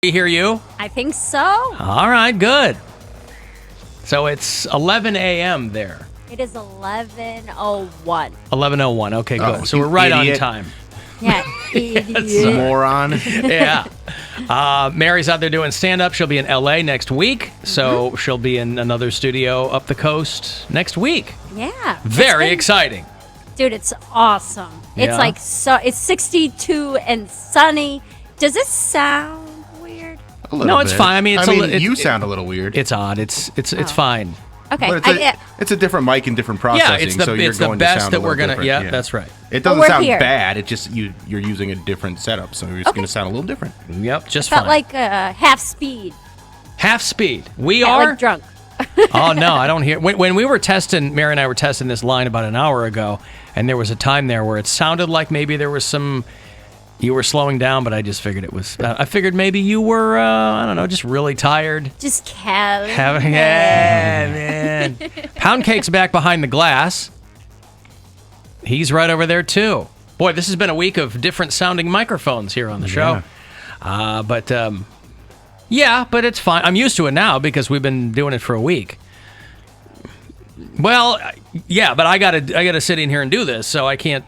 We hear you? I think so. All right, good. So it's 11 a.m. there. It is 11:01. 11:01. Okay, good. Oh, so we're right idiot. on time. Yeah, idiot. Moron. Yeah. Mary's out there doing stand-up. She'll be in L.A. next week, so she'll be in another studio up the coast next week. Yeah. Very exciting. Dude, it's awesome. Yeah. It's like it's 62 and sunny. Does it sound weird? A little No, it's bit. fine. I mean, you sound a little weird. It's odd. It's fine. Okay. But it's a different mic and different processing. Yeah, it's the, so you're it's the going best to sound that a we're little going to... different. Yeah, that's right. It doesn't we're sound here. bad. It just you're using a different setup, so it's going to sound a little different. Yep, just Felt fine. like half speed. Half speed. We Yeah, are... like drunk. Oh, no, I don't hear... When we were testing, Mary and I were testing this line about an hour ago, and there was a time there where it sounded like maybe there was some... You were slowing down, but I just figured it was... I figured maybe you were, I don't know, just really tired. Just Cali. Yeah, man. Poundcake's back behind the glass. He's right over there, too. Boy, this has been a week of different sounding microphones here on the show. But it's fine. I'm used to it now because we've been doing it for a week. Well, yeah, but I gotta sit in here and do this, so I can't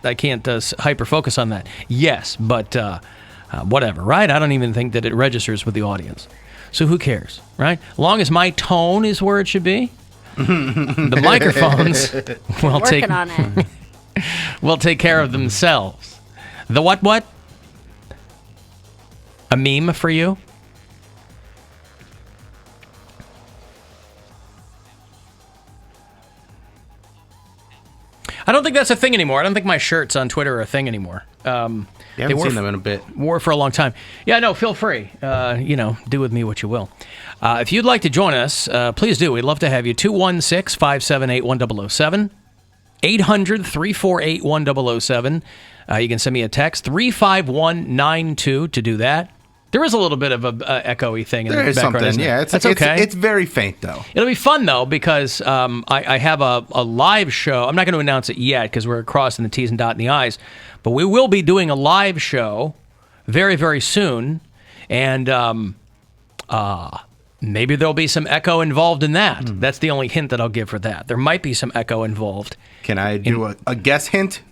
hyper focus on that. Yes, but whatever, right? I don't even think that it registers with the audience, so who cares, right? As long as my tone is where it should be, the microphones will Working on it. will take care of themselves. The what? A meme for you? I don't think that's a thing anymore. I don't think my shirts on Twitter are a thing anymore. You haven't seen them in a bit. Wore for a long time. Yeah, no, feel free. Do with me what you will. If you'd like to join us, please do. We'd love to have you. 216-578-1007. 800-348-1007. You can send me a text, 35192 to do that. There is a little bit of a echoey thing in the background. There is something, yeah. That's okay. It's very faint, though. It'll be fun, though, because I have a live show. I'm not going to announce it yet because we're crossing the T's and dotting the I's. But we will be doing a live show very, very soon. And maybe there'll be some echo involved in that. That's the only hint that I'll give for that. There might be some echo involved. Can I do a guess hint?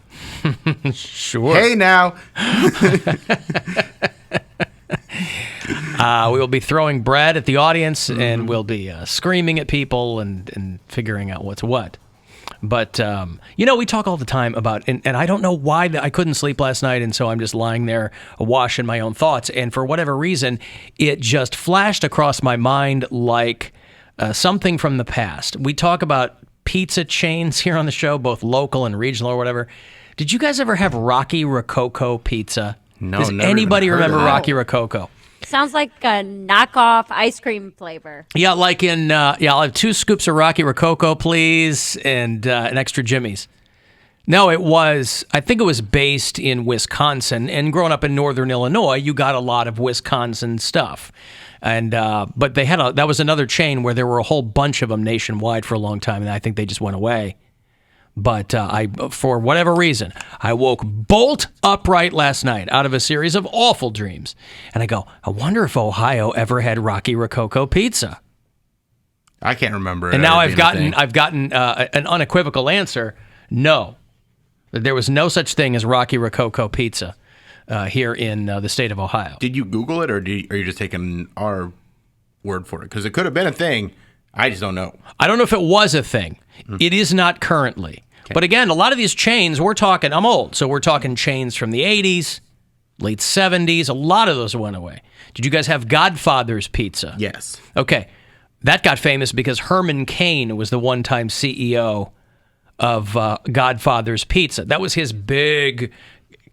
Sure. Hey, now. We will be throwing bread at the audience, and we'll be screaming at people and figuring out what's what. But, we talk all the time about, and I don't know why I couldn't sleep last night, and so I'm just lying there awash in my own thoughts. And for whatever reason, it just flashed across my mind like something from the past. We talk about pizza chains here on the show, both local and regional or whatever. Did you guys ever have Rocky Rococo pizza? No, Does never anybody even heard remember of that. Rocky Rococo? Sounds like a knockoff ice cream flavor. Yeah, like in, I'll have 2 scoops of Rocky Rococo, please, and an extra Jimmy's. No, I think it was based in Wisconsin, and growing up in northern Illinois, you got a lot of Wisconsin stuff. And but that was another chain where there were a whole bunch of them nationwide for a long time, and I think they just went away. But for whatever reason, I woke bolt upright last night out of a series of awful dreams. And I go, I wonder if Ohio ever had Rocky Rococo pizza. I can't remember. And now I've gotten an unequivocal answer. No. There was no such thing as Rocky Rococo pizza here in the state of Ohio. Did you Google it, or are you just taking our word for it? Because it could have been a thing. I just don't know. I don't know if it was a thing. It is not currently. Okay. But again, a lot of these chains, I'm old, so we're talking chains from the 80s, late 70s. A lot of those went away. Did you guys have Godfather's Pizza? Yes. Okay. That got famous because Herman Cain was the one-time CEO of Godfather's Pizza. That was his big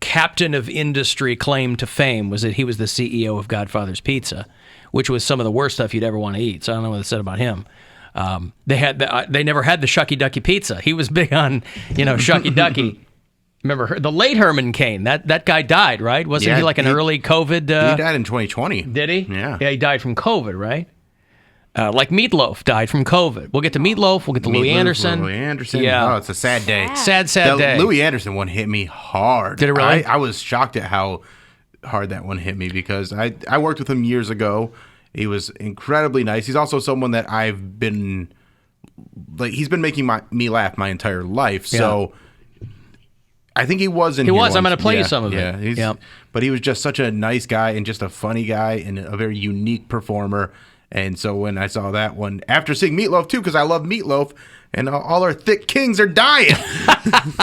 captain of industry claim to fame, was that he was the CEO of Godfather's Pizza, which was some of the worst stuff you'd ever want to eat. So I don't know what they said about him. They never had the Shucky Ducky pizza. He was big on, Shucky Ducky. Remember the late Herman Cain? That guy died, right? Wasn't he like an early COVID? He died in 2020. Did he? Yeah. Yeah, he died from COVID, right? Like Meatloaf died from COVID. We'll get to Meatloaf. We'll get to Louis Anderson. Louis Anderson. Yeah. Oh, it's a sad day. Sad day. Louis Anderson one hit me hard. Did it really? I was shocked at how hard that one hit me because I worked with him years ago. He was incredibly nice. He's also someone that I've been he's been making me laugh my entire life. So I think he was in. He here was. I'm once. going to play you some of it. Yeah, but he was just such a nice guy and just a funny guy and a very unique performer. And so when I saw that one, after seeing Meatloaf too, because I love Meatloaf, and all our thick kings are dying.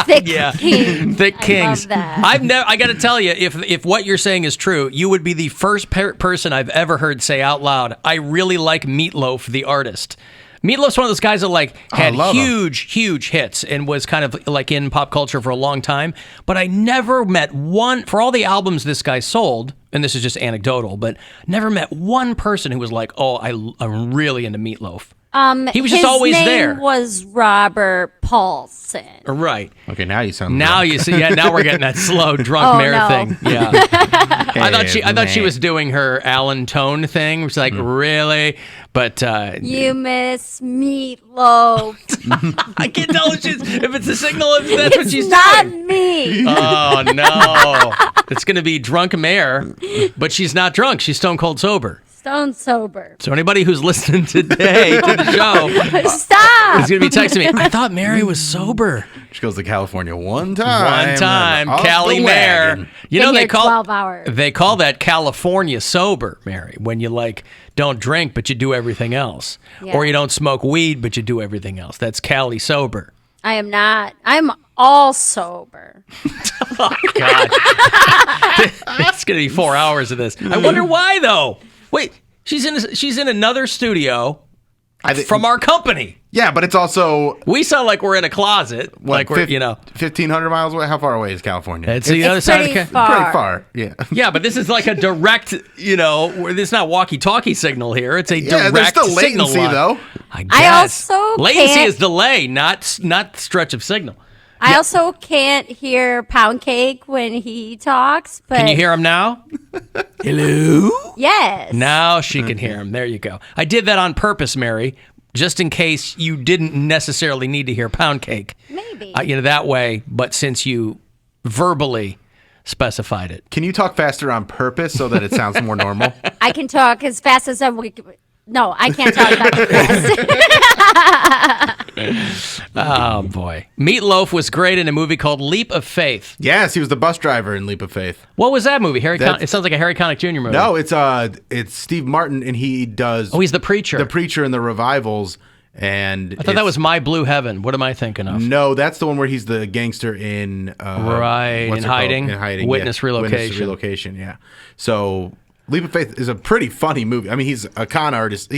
Thick kings. Thick kings. I love that. I got to tell you, if what you're saying is true, you would be the first person I've ever heard say out loud, "I really like Meatloaf, the artist." Meatloaf's one of those guys that had huge hits and was kind of in pop culture for a long time. But I never met one, for all the albums this guy sold, and this is just anecdotal, but never met one person who was like, "Oh, I'm really into Meatloaf." He was just always there. His name was Robert Paulson. Right. Okay, now you sound. Now drunk. you see. Yeah, now we're getting that slow drunk mare thing. Yeah. I thought she was doing her Alan Tone thing. Which was really, but you miss Meatloaf. I can't tell if it's a signal if that's what she's not doing. Me. Oh no, it's gonna be drunk mare, but she's not drunk. She's stone cold sober. Stone sober. So anybody who's listening today to the show Stop. is going to be texting me. I thought Mary was sober. She goes to California one time. Cali Mare. You know they call 12 hours. They call that California sober, Mary. When you don't drink but you do everything else, or you don't smoke weed but you do everything else. That's Cali sober. I am not. I'm all sober. Oh God, it's going to be 4 hours of this. I wonder why though. Wait, she's in another studio from our company. Yeah, but it's also we sound like we're in a closet, we're 1,500 miles away. How far away is California? It's the other side of pretty far. Yeah, yeah, but this is like a direct. This is not walkie-talkie signal here. It's a direct there's still signal latency line. though. I guess. also latency is delay, not stretch of signal. I also can't hear Poundcake when he talks. But can you hear him now? Hello? Yes. Now she can hear him. There you go. I did that on purpose, Mary, just in case you didn't necessarily need to hear Poundcake. Maybe. That way, but since you verbally specified it. Can you talk faster on purpose so that it sounds more normal? I can talk as fast as No, I can't talk that fast. Oh, boy. Meatloaf was great in a movie called Leap of Faith. Yes, he was the bus driver in Leap of Faith. What was that movie? It sounds like a Harry Connick Jr. movie. No, it's Steve Martin, and he does... Oh, he's the preacher. The preacher in the revivals, and... I thought that was My Blue Heaven. What am I thinking of? No, that's the one where he's the gangster in... in hiding? In hiding, Witness Relocation. Witness Relocation, yeah. So, Leap of Faith is a pretty funny movie. I mean, he's a con artist.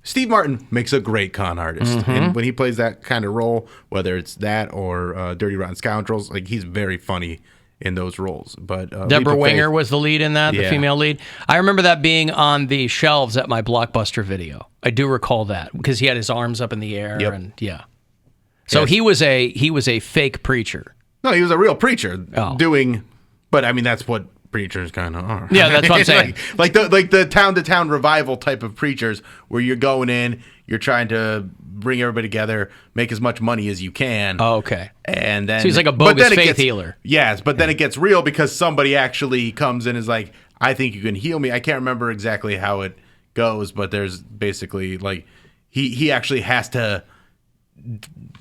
Steve Martin makes a great con artist. Mm-hmm. And when he plays that kind of role, whether it's that or Dirty Rotten Scoundrels, he's very funny in those roles. But Deborah Winger was the lead in that, the female lead. I remember that being on the shelves at my Blockbuster video. I do recall that because he had his arms up in the air. Yep. And so he was a fake preacher. No, he was a real preacher doing, but I mean, that's what preachers kind of are. Yeah, that's what I'm saying. like the town-to-town revival type of preachers where you're going in, you're trying to bring everybody together, make as much money as you can. Oh, okay. And then... So he's like a bogus faith healer. Yes, but then it gets real because somebody actually comes in and is like, I think you can heal me. I can't remember exactly how it goes, but there's basically he actually has to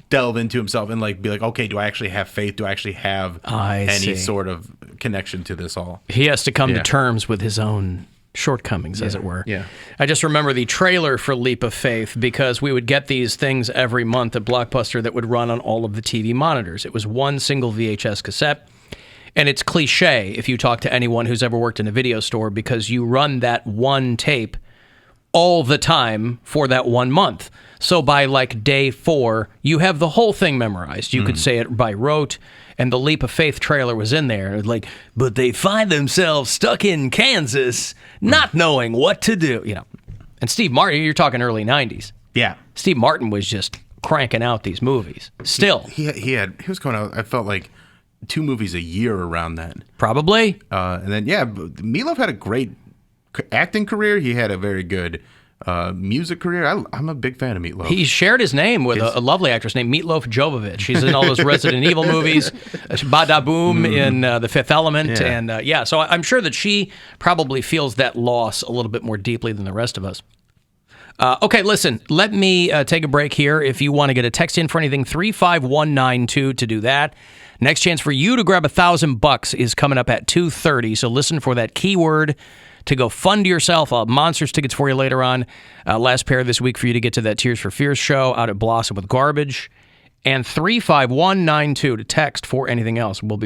delve into himself and be like, okay, do I actually have faith? Do I actually have any sort of connection to this all? He has to come to terms with his own shortcomings, as it were. Yeah. I just remember the trailer for Leap of Faith because we would get these things every month at Blockbuster that would run on all of the TV monitors. It was one single VHS cassette. And it's cliche if you talk to anyone who's ever worked in a video store because you run that one tape all the time for that 1 month. So by day 4, you have the whole thing memorized. You could say it by rote, and the Leap of Faith trailer was in there. But they find themselves stuck in Kansas, not knowing what to do. And Steve Martin, you're talking early 90s. Yeah. Steve Martin was just cranking out these movies. Still. He was going out, I felt like 2 movies a year around that. Probably. And then, Meatloaf had a great acting career. He had a very good music career. I'm a big fan of Meatloaf. He shared his name with a lovely actress named Meatloaf Jovovich. She's in all those Resident Evil movies, Bada Boom in The Fifth Element. Yeah. And so I'm sure that she probably feels that loss a little bit more deeply than the rest of us. Okay, listen, let me take a break here. If you want to get a text in for anything, 35192 to do that. Next chance for you to grab $1,000 is coming up at 2:30. So listen for that keyword to go fund yourself. Monsters tickets for you later on. Last pair this week for you to get to that Tears for Fears show out at Blossom with Garbage. And 35192 to text for anything else. We'll be back.